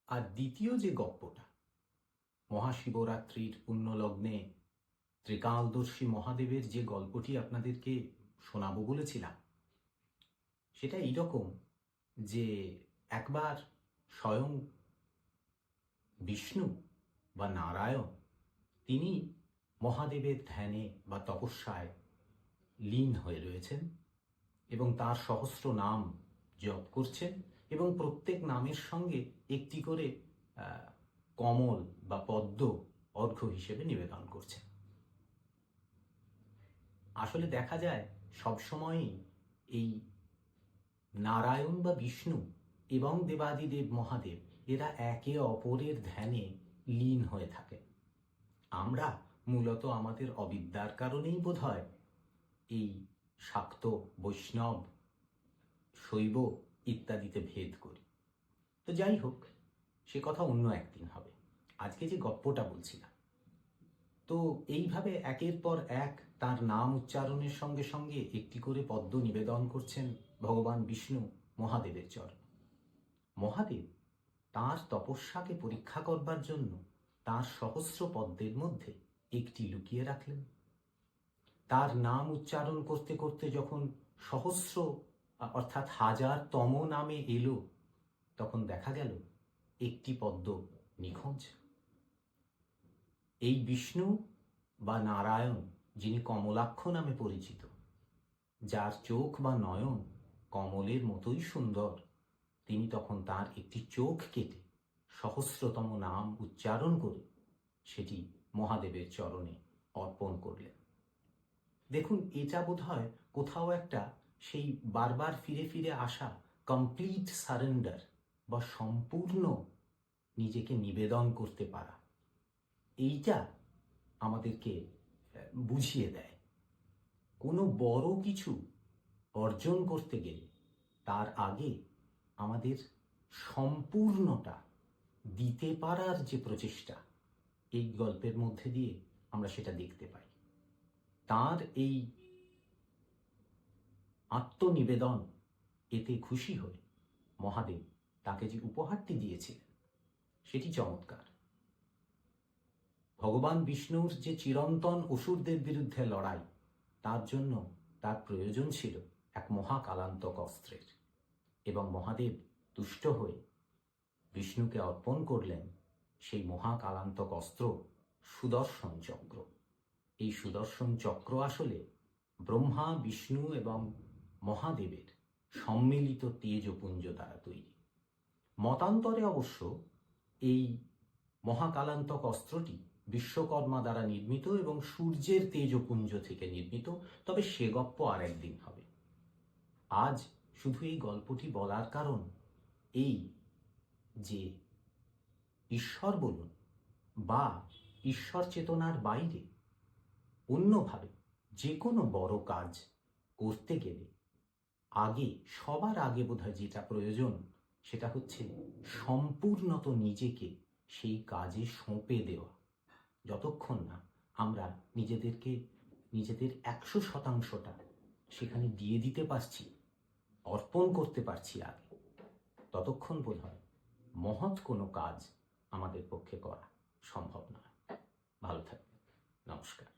আর দ্বিতীয় যে গপ্পটা, মহাশিবরাত্রির পুণ্যলগ্নে ত্রিকালদর্শী মহাদেবের যে গল্পটি আপনাদেরকে শোনাবো বলেছিলাম, সেটা এইরকম যে একবার স্বয়ং বিষ্ণু বা নারায়ণ তিনি মহাদেবের ধ্যানে বা তপস্যায় লীন হয়ে রয়েছেন এবং তার সহস্র নাম জপ করছেন এবং প্রত্যেক নামের সঙ্গে একটি করে কমল বা পদ্ম অর্ঘ্য হিসেবে নিবেদন করছেন। আসলে দেখা যায় সবসময়ই এই নারায়ণ বা বিষ্ণু এবং দেবাদিদেব মহাদেব এরা একে অপরের ধ্যানে লীন হয়ে থাকে। আমরা মূলত আমাদের অবিদ্যার কারণেই বোধহয় এই শাক্ত, বৈষ্ণব, শৈব ইত্যাদিতে ভেদ করি। তো যাই হোক, সে কথা অন্য একদিন হবে। আজকে যে গপ্পটা বলছিলাম, তো এইভাবে একের পর এক তার নাম উচ্চারণের সঙ্গে সঙ্গে একটি করে পদ্ম নিবেদন করছেন ভগবান বিষ্ণু মহাদেবের চরণে। মহাদেব তাঁর তপস্যাকে পরীক্ষা করবার জন্য তাঁর সহস্র পদ্মের মধ্যে একটি লুকিয়ে রাখলেন। তার নাম উচ্চারণ করতে করতে যখন সহস্র অর্থাৎ হাজারতম নামে এলো, তখন দেখা গেল একটি পদ্ম নিখোঁজ। এই বিষ্ণু বা নারায়ণ, যিনি কমলাক্ষ নামে পরিচিত, যার চোখ বা নয়ন কমলের মতোই সুন্দর, তিনি তখন তার একটি চোখ কেটে সহস্রতম নাম উচ্চারণ করে সেটি মহাদেবের চরণে অর্পণ করলেন। দেখুন, এটা বোধহয় কোথাও একটা সেই বারবার ফিরে ফিরে আসা কমপ্লিট সারেন্ডার বা সম্পূর্ণ নিজেকে নিবেদন করতে পারা, এইটা আমাদেরকে বুঝিয়ে দেয়। কোনো বড় কিছু অর্জন করতে গেলে তার আগে আমাদের সম্পূর্ণটা দিতে পারার যে প্রচেষ্টা, এই গল্পের মধ্যে দিয়ে আমরা সেটা দেখতে পাই। তার এই আত্মনিবেদন, এতে খুশি হয়ে মহাদেব তাকে যে উপহারটি দিয়েছিলেন সেটি চমৎকার। ভগবান বিষ্ণুর যে চিরন্তন অসুরদের বিরুদ্ধে লড়াই, তার জন্য তার প্রয়োজন ছিল এক মহাকালান্তক অস্ত্রের, এবং মহাদেব তুষ্ট হয়ে বিষ্ণুকে অর্পণ করলেন সেই মহাকালান্তক অস্ত্র সুদর্শন চক্র। এই সুদর্শন চক্র আসলে ব্রহ্মা, বিষ্ণু এবং মহাদেবের সম্মিলিত তেজপুঞ্জ দ্বারা তৈরি। মতান্তরে অবশ্য এই মহাকালান্তক অস্ত্রটি বিশ্বকর্মা দ্বারা নির্মিত এবং সূর্যের তেজপুঞ্জ থেকে নির্মিত, তবে সে গপ্প আর একদিন হবে। আজ শুধু এই গল্পটি বলার কারণ এই যে ঈশ্বর বলুন বা ঈশ্বর চেতনার বাইরে অন্যভাবে যে কোনো বড় কাজ করতে গেলে সবার আগে বোধহয় যেটা প্রয়োজন, সেটা হচ্ছে সম্পূর্ণত নিজেকে সেই কাজে সঁপে দেওয়া। যতক্ষণ না আমরা নিজেদের 100%টা সেখানে দিয়ে দিতে পারছি, অর্পণ করতে পারছি আগে, ততক্ষণ বোধহয় মহৎ কোনো কাজ আমাদের পক্ষে করা সম্ভব নয়। ভালো থাকবেন। নমস্কার।